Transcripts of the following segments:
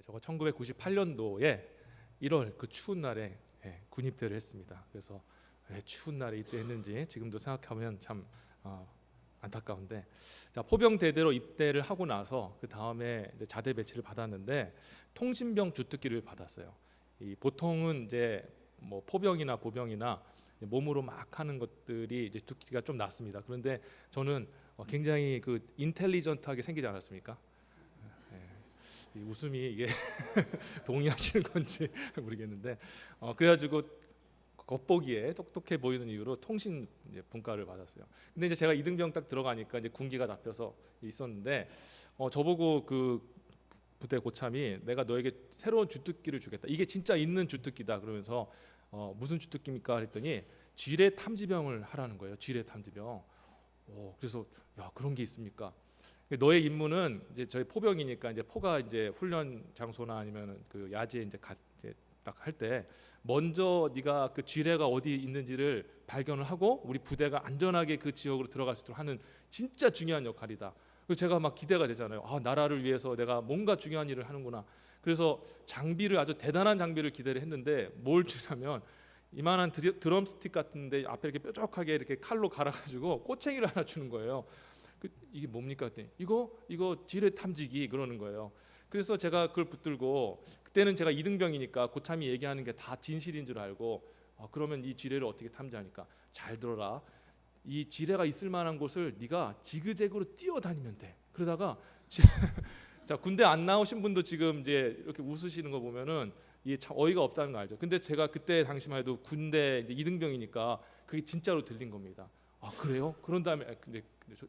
저거 1998년도에 1월 그 추운 날에 군입대를 했습니다. 그래서 왜 추운 날에 이때 했는지 지금도 생각하면 참 안타까운데, 자, 포병대대로 입대를 하고 나서 그 다음에 자대 배치를 받았는데 통신병 주특기를 받았어요. 이 보통은 이제 뭐 포병이나 보병이나 몸으로 막 하는 것들이 이제 주특기가 좀 낫습니다. 그런데 저는 굉장히 그 인텔리전트하게 생기지 않았습니까? 이 웃음이 이게 동의하시는 건지 모르겠는데, 그래가지고 겉보기에 똑똑해 보이는 이유로 통신 분과를 받았어요. 근데 이제 제가 이등병 딱 들어가니까 이제 군기가 잡혀서 있었는데, 저보고 그 부대 고참이 내가 너에게 새로운 주특기를 주겠다. 이게 진짜 있는 주특기다. 그러면서 무슨 주특기입니까? 그랬더니 지뢰 탐지병을 하라는 거예요. 지뢰 탐지병. 그래서 야, 그런 게 있습니까? 너의 임무는 이제 저희 포병이니까 이제 포가 이제 훈련 장소나 아니면 그 야지에 이제 딱 할 때 먼저 네가 그 지뢰가 어디 있는지를 발견을 하고 우리 부대가 안전하게 그 지역으로 들어갈 수 있도록 하는 진짜 중요한 역할이다. 그래서 제가 막 기대가 되잖아요. 나라를 위해서 내가 뭔가 중요한 일을 하는구나. 그래서 장비를, 아주 대단한 장비를 기대를 했는데 뭘 주냐면 이만한 드럼스틱 같은데 앞에 이렇게 뾰족하게 이렇게 칼로 갈아가지고 꼬챙이를 하나 주는 거예요. 이게 뭡니까? 그랬더니 이거 지뢰 탐지기 그러는 거예요. 그래서 제가 그걸 붙들고, 그때는 제가 이등병이니까 고참이 얘기하는 게 다 진실인 줄 알고, 그러면 이 지뢰를 어떻게 탐지하니까, 잘 들어라. 이 지뢰가 있을 만한 곳을 네가 지그재그로 뛰어다니면 돼. 그러다가 자, 군대 안 나오신 분도 지금 이제 이렇게 웃으시는 거 보면은 이게 참 어이가 없다는 거 알죠? 근데 제가 그때 당시만 해도 군대 이제 이등병이니까 그게 진짜로 들린 겁니다. 그래요? 그런 다음에 근데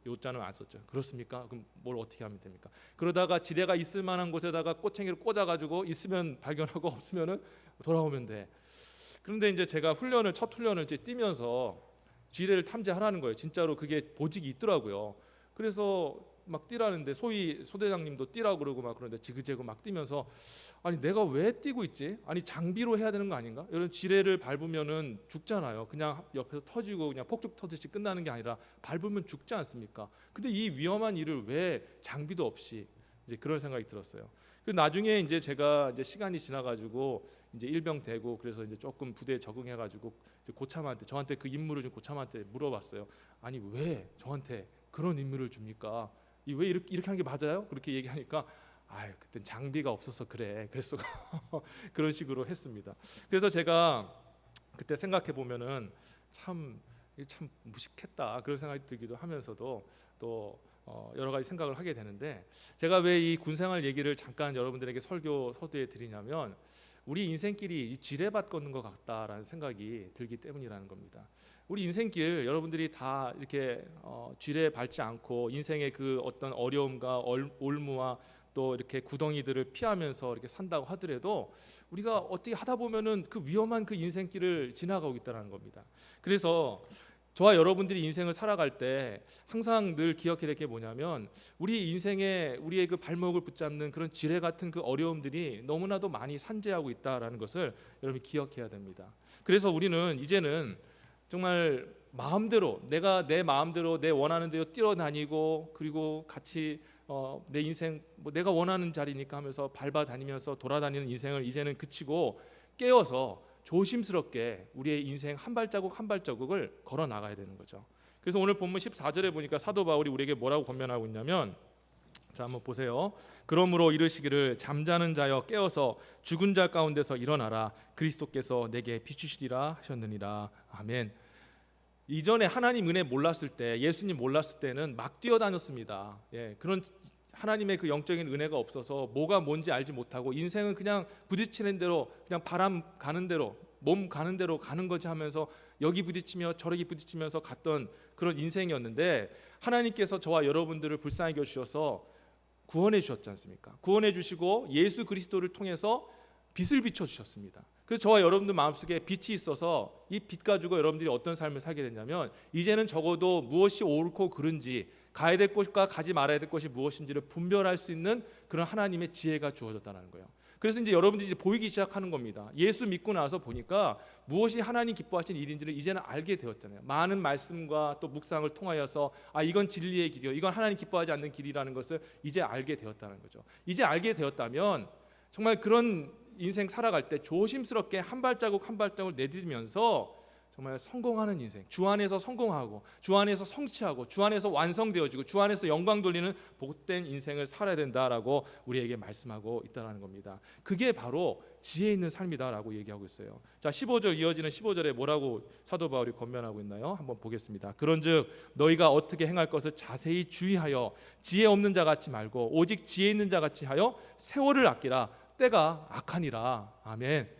요자는 안 썼죠. 그렇습니까? 그럼 뭘 어떻게 하면 됩니까? 그러다가 지뢰가 있을 만한 곳에다가 꼬챙이를 꽂아가지고 있으면 발견하고 없으면은 돌아오면 돼. 그런데 이제 제가 첫 훈련을 이제 뛰면서 지뢰를 탐지하라는 거예요. 진짜로 그게 보직이 있더라고요. 그래서 막 뛰라는데 소위 소대장님도 뛰라고 그러고 막 그러는데 지그재그 막 뛰면서, 아니 내가 왜 뛰고 있지? 아니 장비로 해야 되는 거 아닌가? 이런 지뢰를 밟으면은 죽잖아요. 그냥 옆에서 터지고 그냥 폭죽 터듯이 끝나는 게 아니라 밟으면 죽지 않습니까? 근데 이 위험한 일을 왜 장비도 없이, 이제 그런 생각이 들었어요. 그 나중에 이제 제가 이제 시간이 지나가지고 이제 일병 되고 그래서 이제 조금 부대에 적응해가지고 고참한테, 저한테 그 임무를 준 고참한테 물어봤어요. 아니 왜 저한테 그런 임무를 줍니까? 왜 이렇게 하는 게 맞아요? 그렇게 얘기하니까 그땐 장비가 없어서 그래. 그래서 그런 식으로 했습니다. 그래서 제가 그때 생각해 보면은 참 무식했다 그런 생각이 들기도 하면서도 또 여러 가지 생각을 하게 되는데, 제가 왜 이 군생활 얘기를 잠깐 여러분들에게 설교 서두에 드리냐면 우리 인생길이 지뢰밭 걷는 것 같다라는 생각이 들기 때문이라는 겁니다. 우리 인생길 여러분들이 다 이렇게 지뢰 밟지 않고 인생의 그 어떤 어려움과 올무와 또 이렇게 구덩이들을 피하면서 이렇게 산다고 하더라도 우리가 어떻게 하다 보면은 그 위험한 그 인생길을 지나가고 있다는 겁니다. 그래서 저와 여러분들이 인생을 살아갈 때 항상 늘 기억해야 될 게 뭐냐면 우리 인생에 우리의 그 발목을 붙잡는 그런 지뢰 같은 그 어려움들이 너무나도 많이 산재하고 있다라는 것을 여러분이 기억해야 됩니다. 그래서 우리는 이제는 정말 마음대로 내 마음대로 내 원하는 대로 뛰어다니고, 그리고 같이 내 인생 내가 원하는 자리니까 하면서 밟아 다니면서 돌아다니는 인생을 이제는 그치고 깨어서 조심스럽게 우리의 인생 한 발자국 한 발자국을 걸어 나가야 되는 거죠. 그래서 오늘 본문 14절에 보니까 사도 바울이 우리에게 뭐라고 권면하고 있냐면, 자 한번 보세요. 그러므로 이르시기를 잠자는 자여 깨어서 죽은 자 가운데서 일어나라. 그리스도께서 내게 비추시리라 하셨느니라. 아멘. 이전에 하나님 은혜 몰랐을 때, 예수님 몰랐을 때는 막 뛰어다녔습니다. 그런 하나님의 그 영적인 은혜가 없어서 뭐가 뭔지 알지 못하고 인생은 그냥 부딪히는 대로, 그냥 바람 가는 대로, 몸 가는 대로 가는 거지 하면서 여기 부딪히며 저기 부딪히면서 갔던 그런 인생이었는데, 하나님께서 저와 여러분들을 불쌍히 여기셔서 구원해 주셨지 않습니까? 구원해 주시고 예수 그리스도를 통해서 빛을 비춰 주셨습니다. 그래서 저와 여러분들 마음속에 빛이 있어서 이 빛 가지고 여러분들이 어떤 삶을 살게 됐냐면, 이제는 적어도 무엇이 옳고 그른지, 가야 될 곳과 가지 말아야 될 것이 무엇인지를 분별할 수 있는 그런 하나님의 지혜가 주어졌다는 거예요. 그래서 이제 여러분들이 이제 보이기 시작하는 겁니다. 예수 믿고 나서 보니까 무엇이 하나님 기뻐하신 일인지를 이제는 알게 되었잖아요. 많은 말씀과 또 묵상을 통하여서 이건 진리의 길이요, 이건 하나님 기뻐하지 않는 길이라는 것을 이제 알게 되었다는 거죠. 이제 알게 되었다면 정말 그런 인생 살아갈 때 조심스럽게 한 발자국 한 발자국을 내딛으면서 정말 성공하는 인생, 주 안에서 성공하고 주 안에서 성취하고 주 안에서 완성되어지고 주 안에서 영광 돌리는 복된 인생을 살아야 된다라고 우리에게 말씀하고 있다는 겁니다. 그게 바로 지혜 있는 삶이다라고 얘기하고 있어요. 자, 15절 이어지는 15절에 뭐라고 사도 바울이 권면하고 있나요? 한번 보겠습니다. 그런즉 너희가 어떻게 행할 것을 자세히 주의하여 지혜 없는 자 같이 말고 오직 지혜 있는 자 같이 하여 세월을 아끼라. 때가 악하니라. 아멘.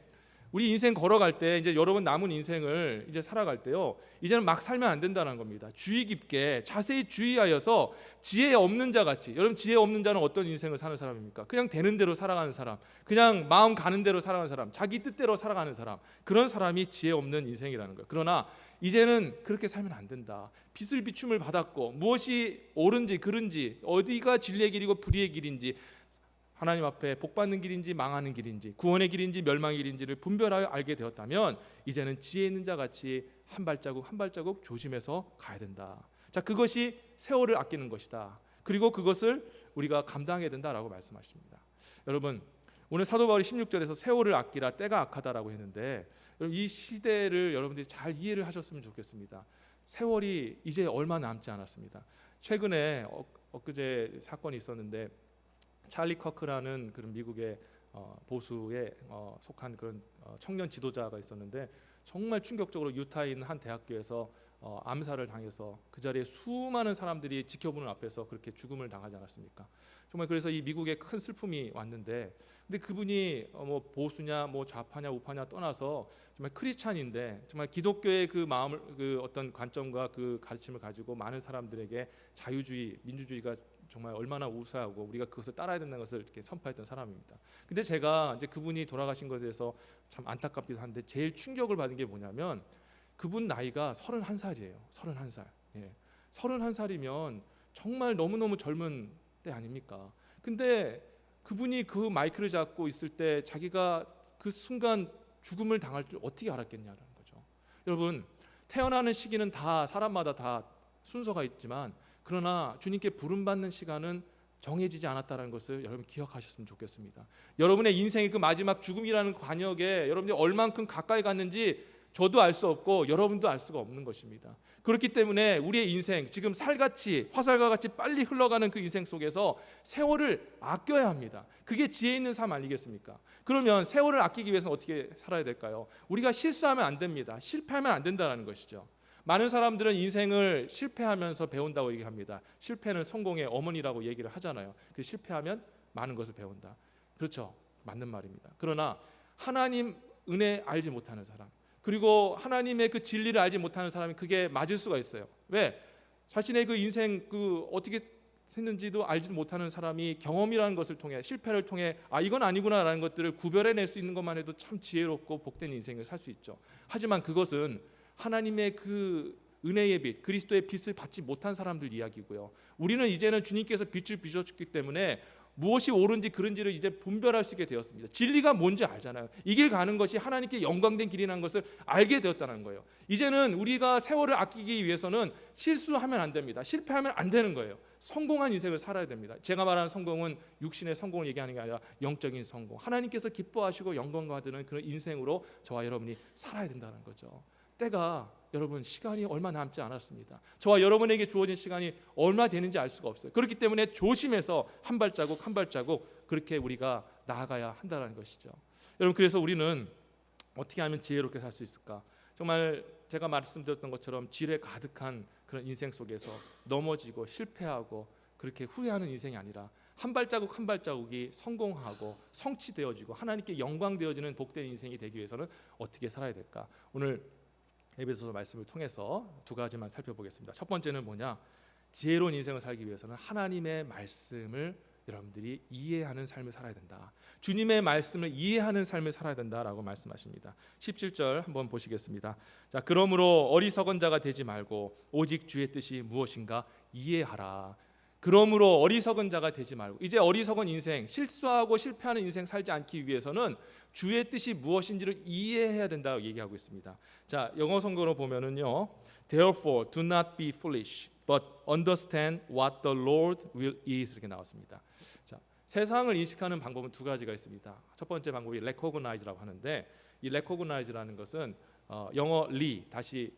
우리 인생 걸어갈 때 이제 여러분 남은 인생을 이제 살아갈 때요, 이제는 막 살면 안 된다는 겁니다. 주의 깊게 자세히 주의하여서 지혜 없는 자 같이. 여러분, 지혜 없는 자는 어떤 인생을 사는 사람입니까? 그냥 되는 대로 살아가는 사람, 그냥 마음 가는 대로 살아가는 사람, 자기 뜻대로 살아가는 사람, 그런 사람이 지혜 없는 인생이라는 거예요. 그러나 이제는 그렇게 살면 안 된다. 빛을 비춤을 받았고 무엇이 옳은지 그른지, 어디가 진리의 길이고 불의의 길인지, 하나님 앞에 복받는 길인지 망하는 길인지, 구원의 길인지 멸망의 길인지를 분별하여 알게 되었다면 이제는 지혜 있는 자 같이 한 발자국 한 발자국 조심해서 가야 된다. 자, 그것이 세월을 아끼는 것이다. 그리고 그것을 우리가 감당해야 된다라고 말씀하십니다. 여러분, 오늘 사도 바울이 16절에서 세월을 아끼라 때가 악하다라고 했는데, 이 시대를 여러분들이 잘 이해를 하셨으면 좋겠습니다. 세월이 이제 얼마 남지 않았습니다. 최근에 엊그제 사건이 있었는데, 찰리 커크라는 그런 미국의 보수에 속한 그런 청년 지도자가 있었는데, 정말 충격적으로 유타에 있는 한 대학교에서 암살을 당해서 그 자리에 수많은 사람들이 지켜보는 앞에서 그렇게 죽음을 당하지 않았습니까? 정말 그래서 이 미국에 큰 슬픔이 왔는데, 근데 그분이 뭐 보수냐 뭐 좌파냐 우파냐 떠나서 정말 크리스찬인데, 정말 기독교의 그 마음을, 그 어떤 관점과 그 가르침을 가지고 많은 사람들에게 자유주의, 민주주의가 정말 얼마나 우수하고 우리가 그것을 따라야 된다는 것을 이렇게 선포했던 사람입니다. 근데 제가 이제 그분이 돌아가신 것에 대해서 참 안타깝기도 한데, 제일 충격을 받은 게 뭐냐면, 그분 나이가 31살이에요. 31살. 예. 31살이면 정말 너무너무 젊은 때 아닙니까? 근데 그분이 그 마이크를 잡고 있을 때 자기가 그 순간 죽음을 당할 줄 어떻게 알았겠냐는 거죠. 여러분, 태어나는 시기는 다 사람마다 다 순서가 있지만, 그러나 주님께 부름받는 시간은 정해지지 않았다는 것을 여러분 기억하셨으면 좋겠습니다. 여러분의 인생의 그 마지막 죽음이라는 관역에 여러분이 얼만큼 가까이 갔는지 저도 알 수 없고 여러분도 알 수가 없는 것입니다. 그렇기 때문에 우리의 인생, 지금 살같이 화살과 같이 빨리 흘러가는 그 인생 속에서 세월을 아껴야 합니다. 그게 지혜 있는 삶 아니겠습니까? 그러면 세월을 아끼기 위해서는 어떻게 살아야 될까요? 우리가 실수하면 안 됩니다. 실패하면 안 된다는 것이죠. 많은 사람들은 인생을 실패하면서 배운다고 얘기합니다. 실패는 성공의 어머니라고 얘기를 하잖아요. 그 실패하면 많은 것을 배운다. 그렇죠, 맞는 말입니다. 그러나 하나님 은혜 알지 못하는 사람, 그리고 하나님의 그 진리를 알지 못하는 사람이 그게 맞을 수가 있어요. 왜? 자신의 그 인생 그 어떻게 했는지도 알지 못하는 사람이 경험이라는 것을 통해, 실패를 통해 이건 아니구나라는 것들을 구별해낼 수 있는 것만 해도 참 지혜롭고 복된 인생을 살 수 있죠. 하지만 그것은 하나님의 그 은혜의 빛, 그리스도의 빛을 받지 못한 사람들 이야기고요. 우리는 이제는 주님께서 빛을 비춰주기 때문에 무엇이 옳은지 그른지를 이제 분별할 수 있게 되었습니다. 진리가 뭔지 알잖아요. 이 길 가는 것이 하나님께 영광된 길이라는 것을 알게 되었다는 거예요. 이제는 우리가 세월을 아끼기 위해서는 실수하면 안 됩니다. 실패하면 안 되는 거예요. 성공한 인생을 살아야 됩니다. 제가 말하는 성공은 육신의 성공을 얘기하는 게 아니라 영적인 성공, 하나님께서 기뻐하시고 영광 받는 그런 인생으로 저와 여러분이 살아야 된다는 거죠. 때가, 여러분, 시간이 얼마 남지 않았습니다. 저와 여러분에게 주어진 시간이 얼마 되는지 알 수가 없어요. 그렇기 때문에 조심해서 한 발자국 한 발자국 그렇게 우리가 나아가야 한다는 것이죠. 여러분, 그래서 우리는 어떻게 하면 지혜롭게 살 수 있을까? 정말 제가 말씀드렸던 것처럼 지뢰 가득한 그런 인생 속에서 넘어지고 실패하고 그렇게 후회하는 인생이 아니라 한 발자국 한 발자국이 성공하고 성취되어지고 하나님께 영광되어지는 복된 인생이 되기 위해서는 어떻게 살아야 될까? 오늘 에베소서 말씀을 통해서 두 가지만 살펴보겠습니다. 첫 번째는 뭐냐? 지혜로운 인생을 살기 위해서는 하나님의 말씀을 여러분들이 이해하는 삶을 살아야 된다. 주님의 말씀을 이해하는 삶을 살아야 된다라고 말씀하십니다. 17절 한번 보시겠습니다. 자, 그러므로 어리석은 자가 되지 말고 오직 주의 뜻이 무엇인가 이해하라. 그러므로 어리석은 자가 되지 말고, 이제 어리석은 인생, 실수하고 실패하는 인생 살지 않기 위해서는 주의 뜻이 무엇인지를 이해해야 된다고 얘기하고 있습니다. 자, 영어 성경으로 보면은요, Therefore do not be foolish, but understand what the Lord will is, 이렇게 나왔습니다. 자, 세상을 인식하는 방법은 두 가지가 있습니다. 첫 번째 방법이 recognize라고 하는데, 이 recognize라는 것은 영어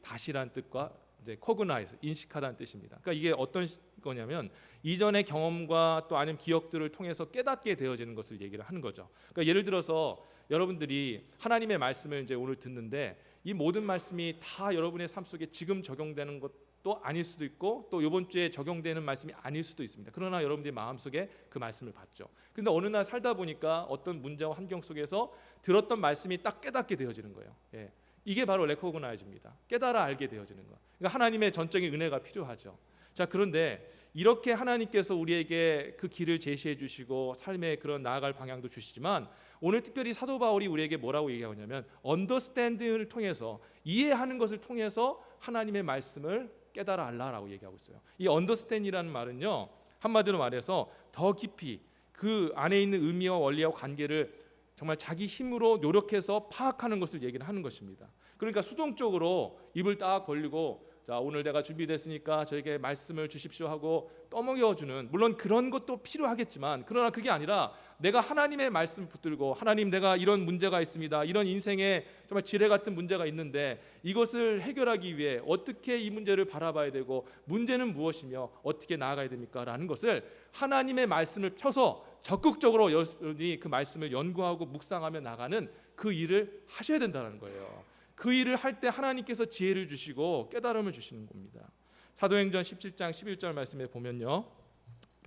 다시란 뜻과 이제 cognize, 인식하다는 뜻입니다. 그러니까 이게 어떤 거냐면 이전의 경험과 또 아니면 기억들을 통해서 깨닫게 되어지는 것을 얘기를 하는 거죠. 그러니까 예를 들어서 여러분들이 하나님의 말씀을 이제 오늘 듣는데 이 모든 말씀이 다 여러분의 삶 속에 지금 적용되는 것도 아닐 수도 있고 또 이번 주에 적용되는 말씀이 아닐 수도 있습니다. 그러나 여러분들이 마음속에 그 말씀을 받죠. 근데 어느 날 살다 보니까 어떤 문제와 환경 속에서 들었던 말씀이 딱 깨닫게 되어지는 거예요. 예. 이게 바로 레코그나이즈입니다. 깨달아 알게 되어지는 것. 그러니까 하나님의 전적인 은혜가 필요하죠. 자, 그런데 이렇게 하나님께서 우리에게 그 길을 제시해 주시고 삶의 그런 나아갈 방향도 주시지만 오늘 특별히 사도 바울이 우리에게 뭐라고 얘기하냐면 언더스탠딩을 통해서 이해하는 것을 통해서 하나님의 말씀을 깨달아 알라라고 얘기하고 있어요. 이 언더스탠이라는 말은요, 한마디로 말해서 더 깊이 그 안에 있는 의미와 원리와 관계를 정말 자기 힘으로 노력해서 파악하는 것을 얘기를 하는 것입니다. 그러니까 수동적으로 입을 딱 벌리고 자, 오늘 내가 준비됐으니까 저에게 말씀을 주십시오 하고 떠먹여주는, 물론 그런 것도 필요하겠지만 그러나 그게 아니라 내가 하나님의 말씀 붙들고 하나님, 내가 이런 문제가 있습니다. 이런 인생에 정말 지뢰 같은 문제가 있는데 이것을 해결하기 위해 어떻게 이 문제를 바라봐야 되고 문제는 무엇이며 어떻게 나아가야 됩니까? 라는 것을 하나님의 말씀을 펴서 적극적으로 여러분이 그 말씀을 연구하고 묵상하며 나가는 그 일을 하셔야 된다는 거예요. 그 일을 할 때 하나님께서 지혜를 주시고 깨달음을 주시는 겁니다. 사도행전 17장 11절 말씀에 보면요,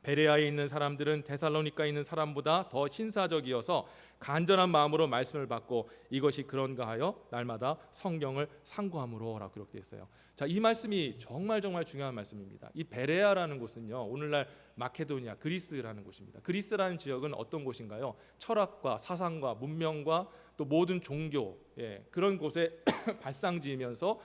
베레아에 있는 사람들은 데살로니가에 있는 사람보다 더 신사적이어서 간절한 마음으로 말씀을 받고 이것이 그런가 하여 날마다 성경을 상고함으로 라고 기록되어 있어요. 자, 이 말씀이 정말 중요한 말씀입니다. 이 베레아라는 곳은요, 오늘날 마케도니아, 그리스라는 곳입니다. 그리스라는 지역은 어떤 곳인가요? 철학과 사상과 문명과 또 모든 종교, 그런 곳에 발상지으면서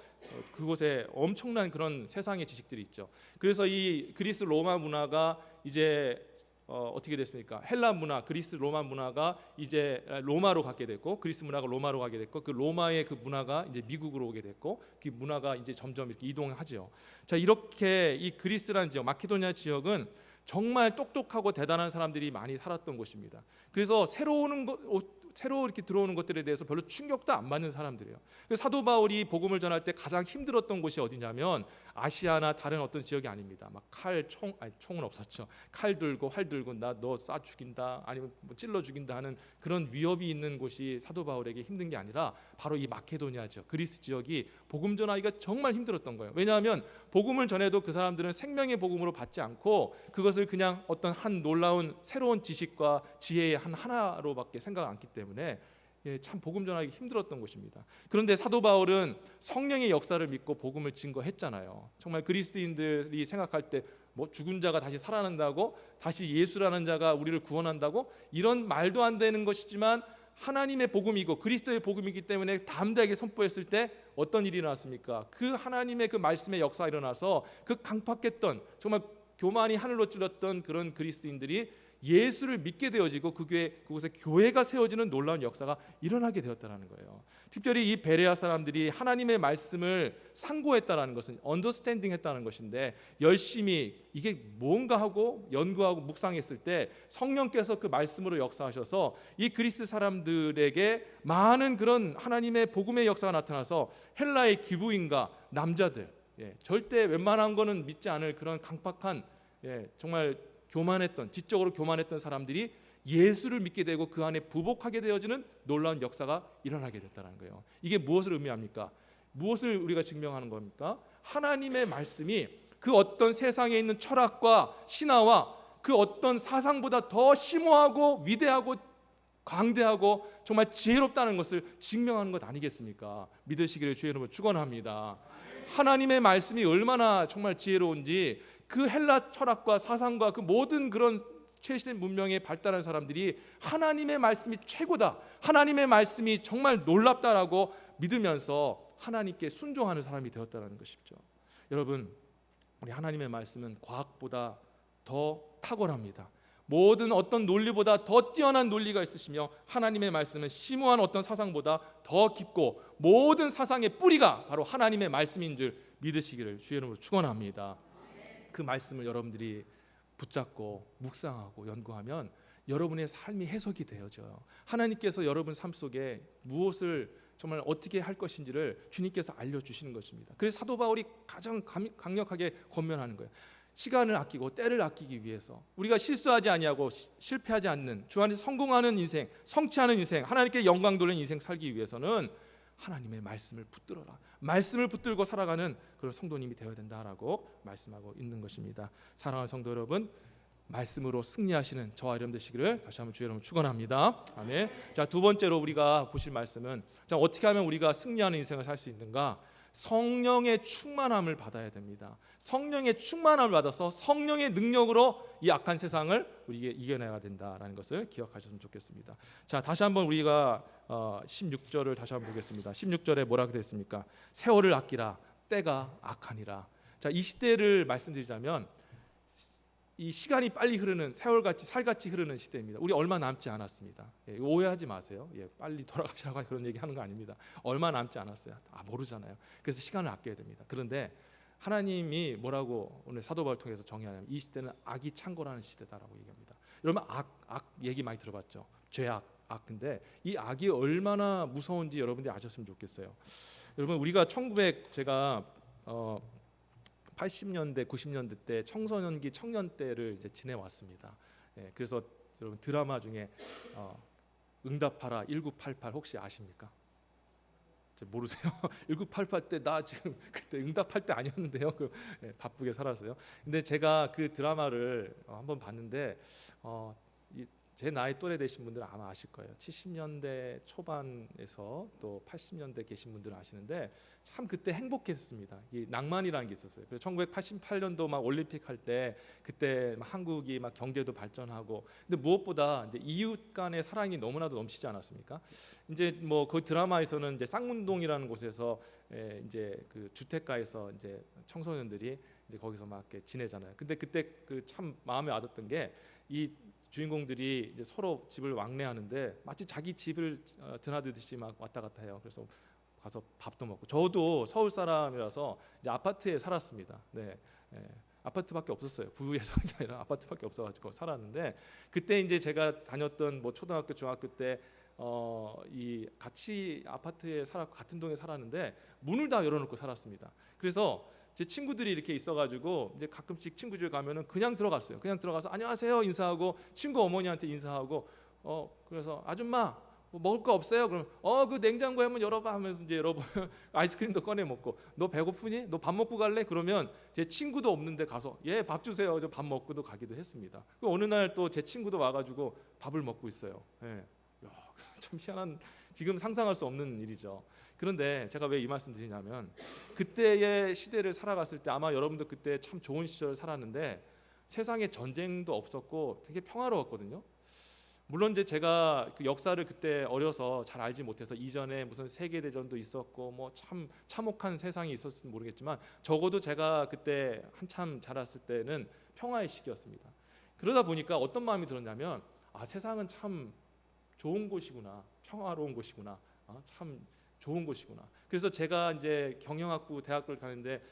그곳에 엄청난 그런 세상의 지식들이 있죠. 그래서 이 그리스 로마 문화가 이제 어떻게 됐습니까? 헬라 문화, 그리스 로마 문화가 이제 로마로 가게 됐고, 그리스 문화가 로마로 가게 됐고, 그 로마의 그 문화가 이제 미국으로 오게 됐고, 그 문화가 이제 점점 이렇게 이동하죠. 자, 이렇게 이 그리스라는 지역, 마케도니아 지역은 정말 똑똑하고 대단한 사람들이 많이 살았던 곳입니다. 그래서 새로 이렇게 들어오는 것들에 대해서 별로 충격도 안 받는 사람들이에요. 사도 바울이 복음을 전할 때 가장 힘들었던 곳이 어디냐면 아시아나 다른 어떤 지역이 아닙니다. 막 총은 없었죠. 칼 들고 활 들고 나 너 쏴 죽인다, 아니면 뭐 찔러 죽인다 하는 그런 위협이 있는 곳이 사도 바울에게 힘든 게 아니라 바로 이 마케도니아 지역, 그리스 지역이 복음 전하기가 정말 힘들었던 거예요. 왜냐하면 복음을 전해도 그 사람들은 생명의 복음으로 받지 않고 그것을 그냥 어떤 한 놀라운 새로운 지식과 지혜의 하나로밖에 생각 않기 때문에 참 복음 전하기 힘들었던 곳입니다. 그런데 사도 바울은 성령의 역사를 믿고 복음을 증거했잖아요. 정말 그리스도인들이 생각할 때 뭐 죽은 자가 다시 살아난다고, 다시 예수라는 자가 우리를 구원한다고, 이런 말도 안 되는 것이지만 하나님의 복음이고 그리스도의 복음이기 때문에 담대하게 선포했을 때 어떤 일이 일어났습니까? 그 하나님의 그 말씀의 역사가 일어나서 그 강팍했던, 정말 교만이 하늘로 찔렀던 그런 그리스도인들이 예수를 믿게 되어지고 그곳에 교회가 세워지는 놀라운 역사가 일어나게 되었다는 거예요. 특별히 이 베레아 사람들이 하나님의 말씀을 상고했다는 것은 언더스탠딩 했다는 것인데, 열심히 이게 뭔가 하고 연구하고 묵상했을 때 성령께서 그 말씀으로 역사하셔서 이 그리스 사람들에게 많은 그런 하나님의 복음의 역사가 나타나서 헬라의 기부인과 남자들, 절대 웬만한 거는 믿지 않을 그런 강팍한, 정말 지적으로 교만했던 사람들이 예수를 믿게 되고 그 안에 부복하게 되어지는 놀라운 역사가 일어나게 됐다는 거예요. 이게 무엇을 의미합니까? 무엇을 우리가 증명하는 겁니까? 하나님의 말씀이 그 어떤 세상에 있는 철학과 신화와 그 어떤 사상보다 더 심오하고 위대하고 광대하고 정말 지혜롭다는 것을 증명하는 것 아니겠습니까? 믿으시기를 주의 이름으로 축원합니다. 하나님의 말씀이 얼마나 정말 지혜로운지 그 헬라 철학과 사상과 그 모든 그런 최신 문명에 발달한 사람들이 하나님의 말씀이 최고다, 하나님의 말씀이 정말 놀랍다라고 믿으면서 하나님께 순종하는 사람이 되었다는 것이죠. 여러분, 우리 하나님의 말씀은 과학보다 더 탁월합니다. 모든 어떤 논리보다 더 뛰어난 논리가 있으시며 하나님의 말씀은 심오한 어떤 사상보다 더 깊고 모든 사상의 뿌리가 바로 하나님의 말씀인 줄 믿으시기를 주의 이름으로 축원합니다. 그 말씀을 여러분들이 붙잡고 묵상하고 연구하면 여러분의 삶이 해석이 되어져요. 하나님께서 여러분 삶 속에 무엇을 정말 어떻게 할 것인지를 주님께서 알려주시는 것입니다. 그래서 사도 바울이 가장 강력하게 권면하는 거예요. 시간을 아끼고 때를 아끼기 위해서 우리가 실수하지 아니하고 실패하지 않는 주 안에서 성공하는 인생, 성취하는 인생, 하나님께 영광 돌리는 인생 살기 위해서는 하나님의 말씀을 붙들어라. 말씀을 붙들고 살아가는 그런 성도님이 되어야 된다라고 말씀하고 있는 것입니다. 사랑하는 성도 여러분, 말씀으로 승리하시는 저와 여러분 되시기를 다시 한번 주의 이름으로 축원합니다. 아멘. 자, 두 번째로 우리가 보실 말씀은 자, 어떻게 하면 우리가 승리하는 인생을 살 수 있는가? 성령의 충만함을 받아야 됩니다. 성령의 충만함을 받아서 성령의 능력으로 이 악한 세상을 우리에게 이겨내야 된다라는 것을 기억하셨으면 좋겠습니다. 자, 다시 한번 우리가 16절을 다시 한번 보겠습니다. 16절에 뭐라고 되어 있습니까? 세월을 아끼라, 때가 악하니라. 자, 이 시대를 말씀드리자면 이 시간이 빨리 흐르는 세월같이 살같이 흐르는 시대입니다. 우리 얼마 남지 않았습니다. 오해하지 마세요. 빨리 돌아가시라고 그런 얘기하는 거 아닙니다. 얼마 남지 않았어요. 모르잖아요. 그래서 시간을 아껴야 됩니다. 그런데 하나님이 뭐라고 오늘 사도 바울을 통해서 정의하냐면 이 시대는 악이 창궐하는 시대다라고 얘기합니다. 여러분 악 얘기 많이 들어봤죠. 죄악, 근데 이 악이 얼마나 무서운지 여러분들이 아셨으면 좋겠어요. 여러분 우리가 제가 80년대, 90년대 때 청소년기, 청년 때를 이제 지내왔습니다. 그래서 여러분 드라마 중에 응답하라 1988 혹시 아십니까? 모르세요? 1988 때 나 지금 그때 응답할 때 아니었는데요. 바쁘게 살았어요. 근데 제가 그 드라마를 한번 봤는데 제 나이 또래 되신 분들은 아마 아실 거예요. 70년대 초반에서 또 80년대 계신 분들은 아시는데 참 그때 행복했습니다. 이 낭만이라는 게 있었어요. 그래서 1988년도 막 올림픽 할 때 그때 한국이 막 경제도 발전하고 근데 무엇보다 이제 이웃 간의 사랑이 너무나도 넘치지 않았습니까? 이제 뭐 그 드라마에서는 이제 쌍문동이라는 곳에서 이제 그 주택가에서 이제 청소년들이 이제 거기서 막 이렇게 지내잖아요. 근데 그때 그 참 마음에 와닿던 게 이 주인공들이 이제 서로 집을 왕래하는데 마치 자기 집을 드나들듯이 막 왔다 갔다 해요. 그래서 가서 밥도 먹고 저도 서울 사람이라서 이제 아파트에 살았습니다. 아파트밖에 없었어요. 부에서 아니라 아파트밖에 없어가지고 살았는데 그때 이제 제가 다녔던 뭐 초등학교, 중학교 때 이 같이 아파트에 같은 동에 살았는데 문을 다 열어놓고 살았습니다. 그래서 제 친구들이 이렇게 있어가지고 이제 가끔씩 친구 집에 가면은 그냥 들어갔어요. 그냥 들어가서 안녕하세요 인사하고 친구 어머니한테 인사하고 그래서 아줌마 뭐 먹을 거 없어요? 그럼 그 냉장고에 한번 열어봐 하면서 이제 열어보면 아이스크림도 꺼내 먹고 너 배고프니? 너 밥 먹고 갈래? 그러면 제 친구도 없는데 가서 밥 주세요. 저 밥 먹고도 가기도 했습니다. 어느 날 또 제 친구도 와가지고 밥을 먹고 있어요. 참 희한한 지금 상상할 수 없는 일이죠. 그런데 제가 왜 이 말씀 드리냐면 그때의 시대를 살아갔을 때 아마 여러분도 그때 참 좋은 시절을 살았는데 세상에 전쟁도 없었고 되게 평화로웠거든요. 물론 이제 제가 그 역사를 그때 어려서 잘 알지 못해서 이전에 무슨 세계 대전도 있었고 뭐 참 참혹한 세상이 있었을지 모르겠지만 적어도 제가 그때 한참 자랐을 때는 평화의 시기였습니다. 그러다 보니까 어떤 마음이 들었냐면 세상은 참 좋은 곳이구나, 평화로운 곳이구나, 참 좋은 곳이구나. 그래서 제가 이제 경영학부 대학을 가는데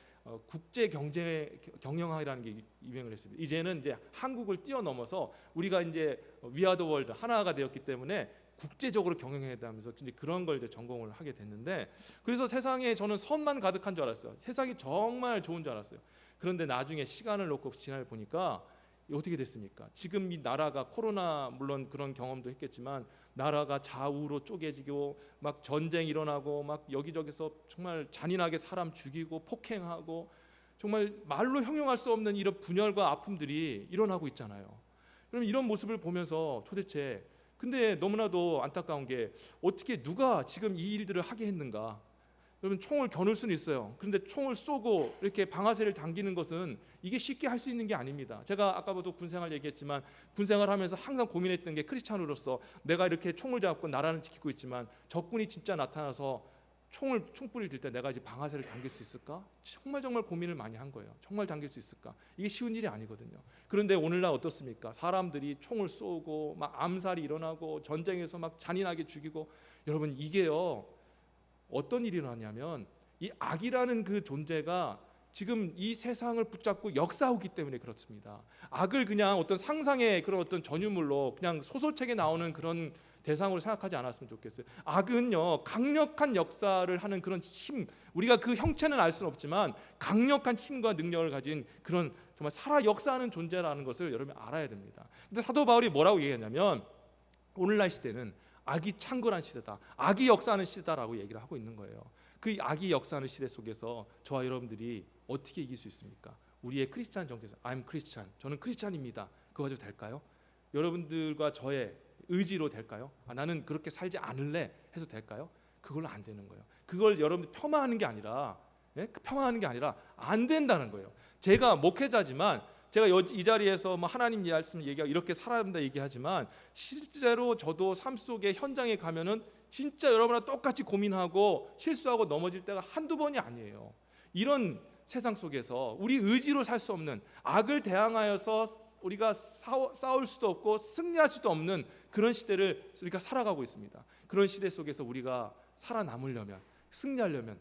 국제 경영학이라는 게 유행을 했습니다. 이제는 이제 한국을 뛰어넘어서 우리가 이제 위아더 월드 하나가 되었기 때문에 국제적으로 경영해야 되면서 이제 그런 걸 이제 전공을 하게 됐는데 그래서 세상에 저는 선만 가득한 줄 알았어요. 세상이 정말 좋은 줄 알았어요. 그런데 나중에 시간을 놓고 지나 보니까 어떻게 됐습니까? 지금 이 나라가 코로나 물론 그런 경험도 했겠지만 나라가 좌우로 쪼개지고 막 전쟁 일어나고 막 여기저기서 정말 잔인하게 사람 죽이고 폭행하고 정말 말로 형용할 수 없는 이런 분열과 아픔들이 일어나고 있잖아요. 그럼 이런 모습을 보면서 도대체 근데 너무나도 안타까운 게 어떻게 누가 지금 이 일들을 하게 했는가? 여러분 총을 겨눌 수는 있어요. 그런데 총을 쏘고 이렇게 방아쇠를 당기는 것은 이게 쉽게 할 수 있는 게 아닙니다. 제가 아까부터 군생활 얘기했지만 군생활하면서 항상 고민했던 게 크리스찬으로서 내가 이렇게 총을 잡고 나라를 지키고 있지만 적군이 진짜 나타나서 총불을 들 때 내가 이제 방아쇠를 당길 수 있을까? 정말 고민을 많이 한 거예요. 정말 당길 수 있을까? 이게 쉬운 일이 아니거든요. 그런데 오늘날 어떻습니까? 사람들이 총을 쏘고 막 암살이 일어나고 전쟁에서 막 잔인하게 죽이고 여러분 이게요. 어떤 일이 일어나냐면 이 악이라는 그 존재가 지금 이 세상을 붙잡고 역사하기 때문에 그렇습니다. 악을 그냥 어떤 상상의 그런 어떤 전유물로 그냥 소설책에 나오는 그런 대상으로 생각하지 않았으면 좋겠어요. 악은요, 강력한 역사를 하는 그런 힘, 우리가 그 형체는 알 수는 없지만 강력한 힘과 능력을 가진 그런 정말 살아 역사하는 존재라는 것을 여러분이 알아야 됩니다. 근데 사도 바울이 뭐라고 얘기했냐면 오늘날 시대는 악이 창궐한 시대다, 악이 역사하는 시대다라고 얘기를 하고 있는 거예요. 그 악이 역사하는 시대 속에서 저와 여러분들이 어떻게 이길 수 있습니까? 우리의 크리스찬 정체성, I'm Christian, 저는 크리스찬입니다. 그거 가지고 될까요? 여러분들과 저의 의지로 될까요? 나는 그렇게 살지 않을래 해서 될까요? 그걸로 안 되는 거예요. 그걸 여러분들 폄하하는 게 아니라, 폄하하는 게 아니라 안 된다는 거예요. 제가 목회자지만 제가 이 자리에서 뭐 하나님 말씀 얘기하고 이렇게 살아야 된다 얘기하지만 실제로 저도 삶 속에 현장에 가면은 진짜 여러분과 똑같이 고민하고 실수하고 넘어질 때가 한두 번이 아니에요. 이런 세상 속에서 우리 의지로 살 수 없는, 악을 대항하여서 우리가 싸울 수도 없고 승리할 수도 없는 그런 시대를 우리가 살아가고 있습니다. 그런 시대 속에서 우리가 살아남으려면, 승리하려면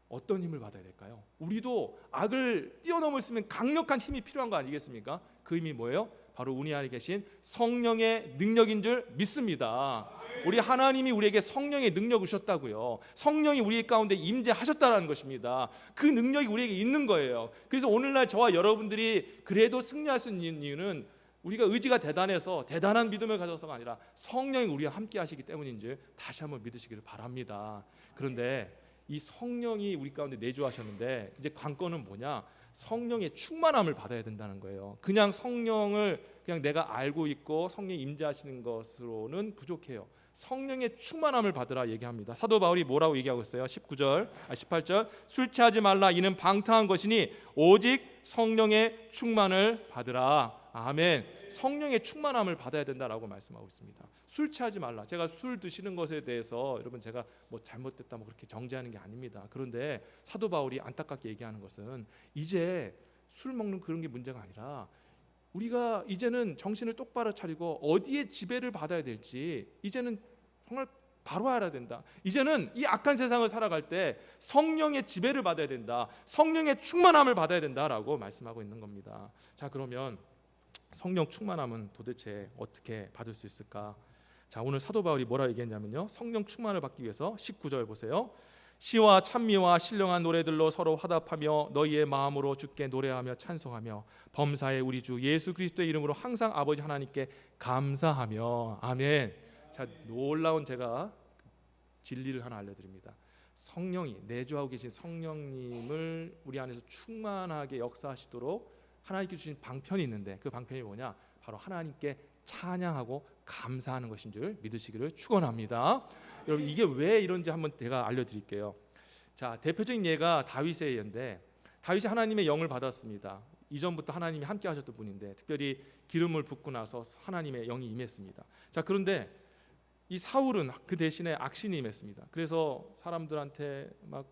어떤 힘을 받아야 될까요? 우리도 악을 뛰어넘을 수 있는 강력한 힘이 필요한 거 아니겠습니까? 그 힘이 뭐예요? 바로 우리 안에 계신 성령의 능력인 줄 믿습니다. 우리 하나님이 우리에게 성령의 능력을 주셨다고요. 성령이 우리 가운데 임재하셨다는 것입니다. 그 능력이 우리에게 있는 거예요. 그래서 오늘날 저와 여러분들이 그래도 승리할 수 있는 이유는 우리가 의지가 대단해서 대단한 믿음을 가져서가 아니라 성령이 우리와 함께 하시기 때문인지 다시 한번 믿으시기를 바랍니다. 그런데 이 성령이 우리 가운데 내주하셨는데 이제 관건은 뭐냐? 성령의 충만함을 받아야 된다는 거예요. 그냥 성령을 그냥 내가 알고 있고 성령이 임재하시는 것으로는 부족해요. 성령의 충만함을 받으라 얘기합니다. 사도 바울이 뭐라고 얘기하고 있어요? 18절 술 취하지 말라 이는 방탕한 것이니 오직 성령의 충만을 받으라. 아멘. 성령의 충만함을 받아야 된다라고 말씀하고 있습니다. 술 취하지 말라. 제가 술 드시는 것에 대해서 여러분 제가 뭐 잘못됐다 뭐 그렇게 정죄하는 게 아닙니다. 그런데 사도 바울이 안타깝게 얘기하는 것은 이제 술 먹는 그런 게 문제가 아니라 우리가 이제는 정신을 똑바로 차리고 어디에 지배를 받아야 될지 이제는 정말 바로 알아야 된다. 이제는 이 악한 세상을 살아갈 때 성령의 지배를 받아야 된다. 성령의 충만함을 받아야 된다라고 말씀하고 있는 겁니다. 자, 그러면 성령 충만함은 도대체 어떻게 받을 수 있을까? 자, 오늘 사도 바울이 뭐라 얘기했냐면요, 성령 충만을 받기 위해서 19절 보세요. 시와 찬미와 신령한 노래들로 서로 화답하며 너희의 마음으로 주께 노래하며 찬송하며 범사의 우리 주 예수 그리스도의 이름으로 항상 아버지 하나님께 감사하며. 아멘. 자, 놀라운 제가 진리를 하나 알려드립니다. 성령이 내주하고 계신 성령님을 우리 안에서 충만하게 역사하시도록 하나님께 주신 방편이 있는데 그 방편이 뭐냐? 바로 하나님께 찬양하고 감사하는 것인 줄 믿으시기를 축원합니다. 여러분, 이게 왜 이런지 한번 제가 알려드릴게요. 자, 대표적인 예가 다윗의 예인데 다윗이 하나님의 영을 받았습니다. 이전부터 하나님이 함께 하셨던 분인데 특별히 기름을 붓고 나서 하나님의 영이 임했습니다. 자, 그런데 이 사울은 그 대신에 악신이 임했습니다. 그래서 사람들한테 막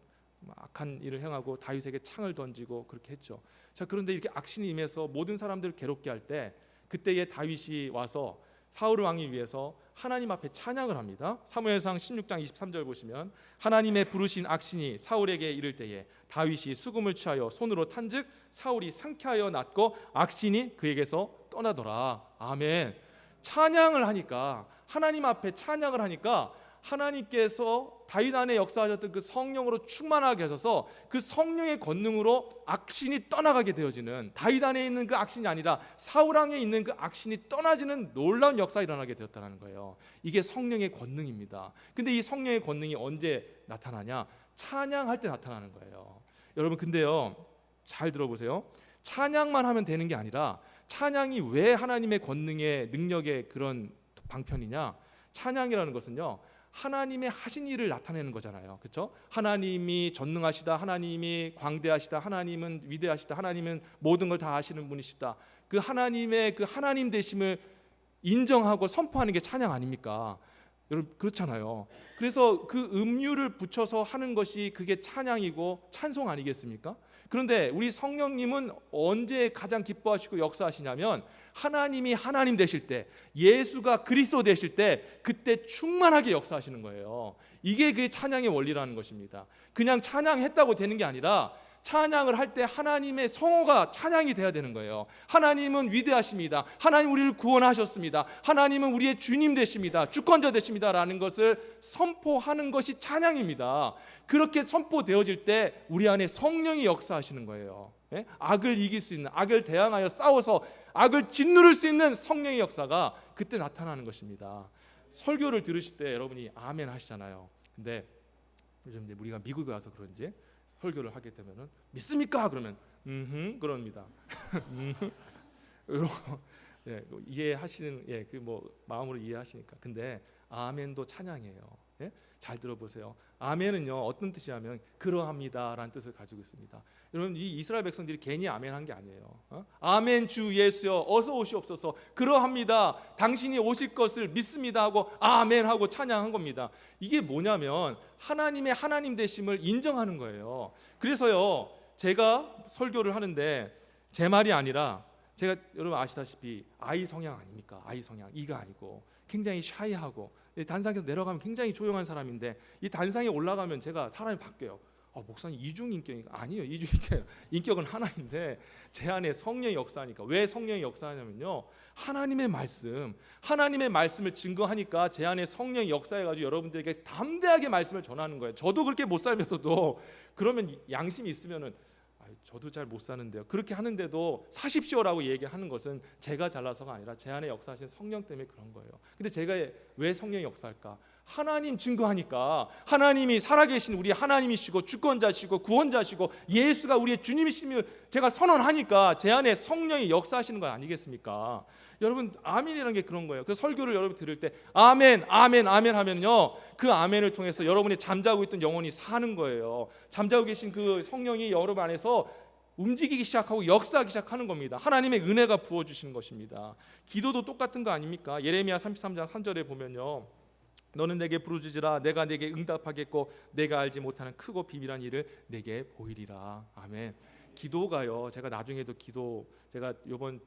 악한 일을 행하고 다윗에게 창을 던지고 그렇게 했죠. 자, 그런데 이렇게 악신이 임해서 모든 사람들을 괴롭게 할 때 그때에 다윗이 와서 사울 왕이 위해서 하나님 앞에 찬양을 합니다. 사무엘상 16장 23절 보시면 하나님의 부르신 악신이 사울에게 이를 때에 다윗이 수금을 취하여 손으로 탄즉 사울이 상쾌하여 낫고 악신이 그에게서 떠나더라. 아멘. 찬양을 하니까, 하나님 앞에 찬양을 하니까 하나님께서 다윗 안에 역사하셨던 그 성령으로 충만하게 하셔서 그 성령의 권능으로 악신이 떠나가게 되어지는, 다윗 안에 있는 그 악신이 아니라 사울 왕에 있는 그 악신이 떠나지는 놀라운 역사가 일어나게 되었다는 거예요. 이게 성령의 권능입니다. 근데 이 성령의 권능이 언제 나타나냐? 찬양할 때 나타나는 거예요. 여러분, 근데요, 잘 들어보세요. 찬양만 하면 되는 게 아니라 찬양이 왜 하나님의 권능의 능력의 그런 방편이냐? 찬양이라는 것은요, 하나님의 하신 일을 나타내는 거잖아요. 그렇죠? 하나님이 전능하시다, 하나님이 광대하시다, 하나님은 위대하시다, 하나님은 모든 걸 다 아시는 분이시다. 그 하나님의 그 하나님 되심을 인정하고 선포하는 게 찬양 아닙니까? 여러분, 그렇잖아요. 그래서 그 음유를 붙여서 하는 것이 그게 찬양이고 찬송 아니겠습니까? 그런데 우리 성령님은 언제 가장 기뻐하시고 역사하시냐면 하나님이 하나님 되실 때, 예수가 그리스도 되실 때 그때 충만하게 역사하시는 거예요. 이게 그 찬양의 원리라는 것입니다. 그냥 찬양했다고 되는 게 아니라 찬양을 할 때 하나님의 성호가 찬양이 돼야 되는 거예요. 하나님은 위대하십니다. 하나님 우리를 구원하셨습니다. 하나님은 우리의 주님 되십니다. 주권자 되십니다 라는 것을 선포하는 것이 찬양입니다. 그렇게 선포되어질 때 우리 안에 성령이 역사하시는 거예요. 악을 이길 수 있는, 악을 대항하여 싸워서 악을 짓누를 수 있는 성령의 역사가 그때 나타나는 것입니다. 설교를 들으실 때 여러분이 아멘 하시잖아요. 근데 요즘 이제 우리가 미국에 와서 그런지 설교를 하게 되면은 믿습니까? 그러면 그럽니다. 예, 이해하시는 그 뭐 마음으로 이해하시니까. 근데 아멘도 찬양이에요. 예? 잘 들어보세요. 아멘은요 어떤 뜻이냐면 그러합니다라는 뜻을 가지고 있습니다. 여러분 이 이스라엘 백성들이 괜히 아멘한 게 아니에요. 아멘 주 예수여 어서 오시옵소서 그러합니다. 당신이 오실 것을 믿습니다 하고 아멘 하고 찬양한 겁니다. 이게 뭐냐면 하나님의 하나님 되심을 인정하는 거예요. 그래서요 제가 설교를 하는데 제 말이 아니라 제가 여러분 아시다시피 I 성향 아닙니까? I 성향 이가 아니고 굉장히 샤이하고 단상에서 내려가면 굉장히 조용한 사람인데 이 단상에 올라가면 제가 사람이 바뀌어요. 목사님 이중인격인가? 아니에요. 이중인격. 인격은 하나인데 제 안에 성령의 역사하니까. 왜 성령의 역사하냐면요 하나님의 말씀을 증거하니까 제 안에 성령의 역사해가지고 여러분들에게 담대하게 말씀을 전하는 거예요. 저도 그렇게 못 살면서도 그러면 양심이 있으면은 저도 잘 못 사는데요. 그렇게 하는데도 사십시오라고 얘기하는 것은 제가 잘나서가 아니라 제 안에 역사하신 성령 때문에 그런 거예요. 근데 제가 왜 성령이 역사할까? 하나님 증거하니까 하나님이 살아계신 우리 하나님이시고 주권자시고 구원자시고 예수가 우리의 주님이심을 제가 선언하니까 제 안에 성령이 역사하시는 거 아니겠습니까? 여러분 아멘이라는 게 그런 거예요. 그래서 설교를 여러분 들을 때 아멘 아멘 아멘 하면요 그 아멘을 통해서 여러분이 잠자고 있던 영혼이 사는 거예요. 잠자고 계신 그 성령이 여러분 안에서 움직이기 시작하고 역사하기 시작하는 겁니다. 하나님의 은혜가 부어주시는 것입니다. 기도도 똑같은 거 아닙니까? 예레미야 33장 3절에 보면요 너는 내게 부르짖으라 내가 내게 응답하겠고 내가 알지 못하는 크고 비밀한 일을 내게 보이리라. 아멘. 기도가요 제가 나중에도 제가 이번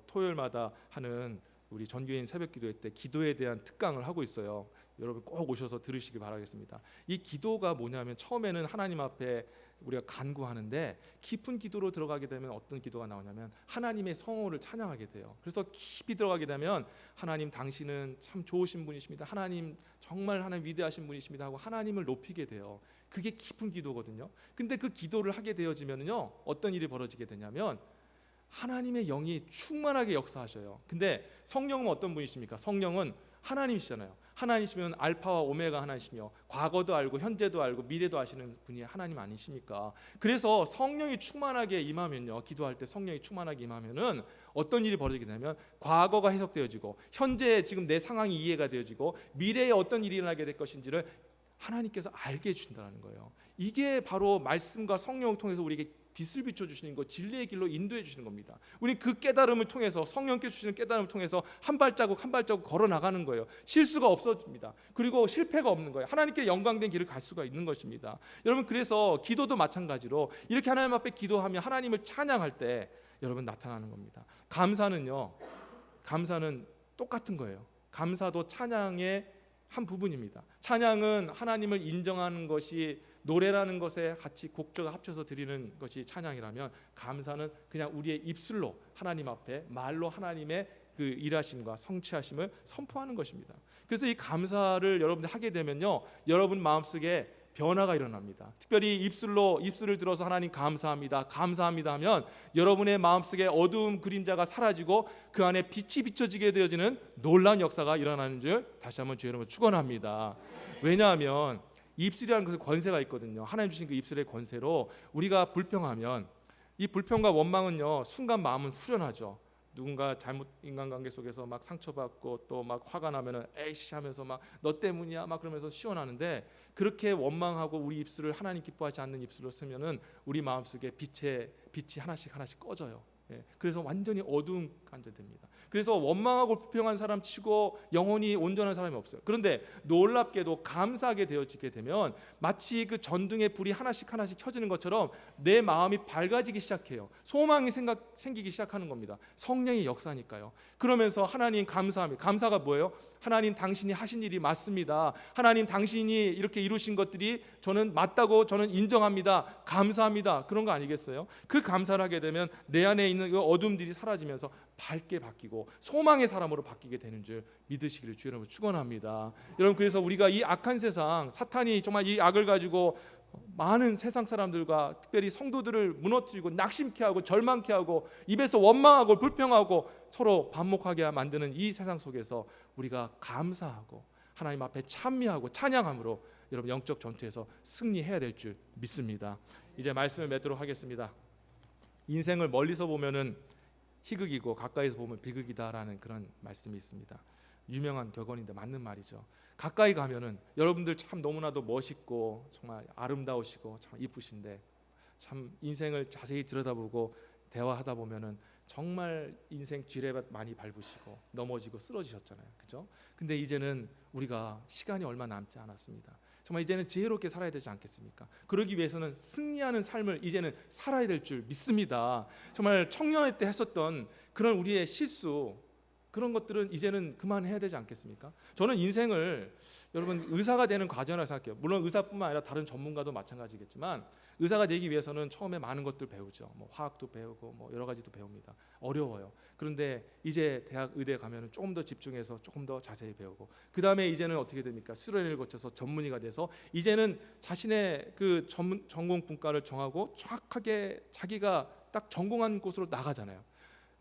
토요일마다 하는 우리 전교인 새벽 기도회 때 기도에 대한 특강을 하고 있어요. 여러분 꼭 오셔서 들으시기 바라겠습니다. 이 기도가 뭐냐면 처음에는 하나님 앞에 우리가 간구하는데 깊은 기도로 들어가게 되면 어떤 기도가 나오냐면 하나님의 성호를 찬양하게 돼요. 그래서 깊이 들어가게 되면 하나님 당신은 참 좋으신 분이십니다. 하나님 정말 하나님 위대하신 분이십니다 하고 하나님을 높이게 돼요. 그게 깊은 기도거든요. 근데 그 기도를 하게 되어지면요 어떤 일이 벌어지게 되냐면 하나님의 영이 충만하게 역사하셔요. 근데 성령은 어떤 분이십니까? 성령은 하나님이시잖아요. 하나님이시면 알파와 오메가 하나님이시며 과거도 알고 현재도 알고 미래도 아시는 분이 하나님 아니십니까? 그래서 성령이 충만하게 임하면요 기도할 때 성령이 충만하게 임하면은 어떤 일이 벌어지게 되냐면 과거가 해석되어지고 현재 지금 내 상황이 이해가 되어지고 미래에 어떤 일이 일어나게 될 것인지를 하나님께서 알게 해준다는 거예요. 이게 바로 말씀과 성령을 통해서 우리에게 빛을 비춰주시는 것, 진리의 길로 인도해 주시는 겁니다. 우리 그 깨달음을 통해서 성령께 주시는 깨달음을 통해서 한 발자국 한 발자국 걸어 나가는 거예요. 실수가 없어집니다. 그리고 실패가 없는 거예요. 하나님께 영광된 길을 갈 수가 있는 것입니다. 여러분 그래서 기도도 마찬가지로 이렇게 하나님 앞에 기도하며 하나님을 찬양할 때 여러분 나타나는 겁니다. 감사는 똑같은 거예요. 감사도 찬양의 한 부분입니다. 찬양은 하나님을 인정하는 것이 노래라는 것에 같이 곡조가 합쳐서 드리는 것이 찬양이라면 감사는 그냥 우리의 입술로 하나님 앞에 말로 하나님의 그 일하심과 성취하심을 선포하는 것입니다. 그래서 이 감사를 여러분들 하게 되면요 여러분 마음속에 변화가 일어납니다. 특별히 입술을 들어서 하나님 감사합니다 감사합니다 하면 여러분의 마음속에 어두운 그림자가 사라지고 그 안에 빛이 비춰지게 되어지는 놀라운 역사가 일어나는 줄 다시 한번 주의 이름으로 축원합니다. 왜냐하면 입술이라는 것에 권세가 있거든요. 하나님 주신 그 입술의 권세로 우리가 불평하면 이 불평과 원망은요 순간 마음은 후련하죠. 누군가 잘못 인간관계 속에서 막 상처받고 또 막 화가 나면은 에이씨 하면서 막 너 때문이야 막 그러면서 시원하는데 그렇게 원망하고 우리 입술을 하나님 기뻐하지 않는 입술로 쓰면은 우리 마음속에 빛이 하나씩 꺼져요. 예, 그래서 완전히 어두운 간절됩니다. 그래서 원망하고 불평한 사람 치고 영혼이 온전한 사람이 없어요. 그런데 놀랍게도 감사하게 되어지게 되면 마치 그 전등의 불이 하나씩 하나씩 켜지는 것처럼 내 마음이 밝아지기 시작해요. 소망이 생기기 시작하는 겁니다. 성령의 역사니까요. 그러면서 하나님 감사합니다. 감사가 뭐예요? 하나님 당신이 하신 일이 맞습니다. 하나님 당신이 이렇게 이루신 것들이 저는 맞다고 저는 인정합니다. 감사합니다. 그런 거 아니겠어요? 그 감사를 하게 되면 내 안에 있는 그 어둠들이 사라지면서 밝게 바뀌고 소망의 사람으로 바뀌게 되는 줄 믿으시기를 주 여러분 축원합니다. 여러분, 그래서 우리가 이 악한 세상, 사탄이 정말 이 악을 가지고 많은 세상 사람들과 특별히 성도들을 무너뜨리고 낙심케 하고 절망케 하고 입에서 원망하고 불평하고 서로 반목하게 만드는 이 세상 속에서 우리가 감사하고 하나님 앞에 찬미하고 찬양함으로 여러분 영적 전투에서 승리해야 될 줄 믿습니다. 이제 말씀을 맺도록 하겠습니다. 인생을 멀리서 보면은 희극이고 가까이서 보면 비극이다라는 그런 말씀이 있습니다. 유명한 격언인데 맞는 말이죠. 가까이 가면은 여러분들 참 너무나도 멋있고 정말 아름다우시고 참 이쁘신데 참 인생을 자세히 들여다보고 대화하다 보면은 정말 인생 지뢰밭 많이 밟으시고 넘어지고 쓰러지셨잖아요. 그죠? 근데 이제는 우리가 시간이 얼마 남지 않았습니다. 정말 이제는 지혜롭게 살아야 되지 않겠습니까? 그러기 위해서는 승리하는 삶을 이제는 살아야 될 줄 믿습니다. 정말 청년회 때 했었던 그런 우리의 실수, 그런 것들은 이제는 그만해야 되지 않겠습니까? 저는 인생을 여러분 의사가 되는 과정이라고 생각해요. 물론 의사뿐만 아니라 다른 전문가도 마찬가지겠지만 의사가 되기 위해서는 처음에 많은 것들 배우죠. 뭐 화학도 배우고 뭐 여러 가지도 배웁니다. 어려워요. 그런데 이제 대학 의대 가면은 조금 더 집중해서 조금 더 자세히 배우고 그 다음에 이제는 어떻게 됩니까? 수련을 거쳐서 전문의가 돼서 이제는 자신의 그 전공 분과를 정하고 정확하게 자기가 딱 전공한 곳으로 나가잖아요.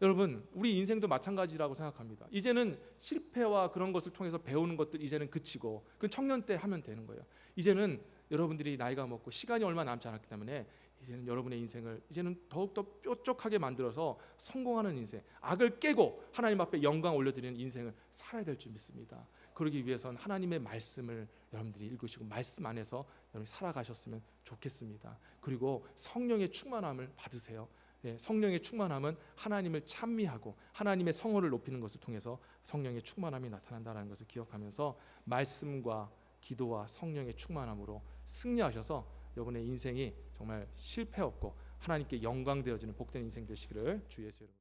여러분, 우리 인생도 마찬가지라고 생각합니다. 이제는 실패와 그런 것을 통해서 배우는 것들 이제는 그치고 그 청년 때 하면 되는 거예요. 이제는 여러분들이 나이가 먹고 시간이 얼마 남지 않았기 때문에 이제는 여러분의 인생을 이제는 더욱더 뾰족하게 만들어서 성공하는 인생, 악을 깨고 하나님 앞에 영광 올려드리는 인생을 살아야 될 줄 믿습니다. 그러기 위해서는 하나님의 말씀을 여러분들이 읽으시고 말씀 안에서 여러분이 살아가셨으면 좋겠습니다. 그리고 성령의 충만함을 받으세요. 예, 성령의 충만함은 하나님을 찬미하고 하나님의 성호를 높이는 것을 통해서 성령의 충만함이 나타난다는 것을 기억하면서 말씀과 기도와 성령의 충만함으로 승리하셔서 여러분의 인생이 정말 실패 없고 하나님께 영광되어지는 복된 인생 되시기를 주 예수 이름으로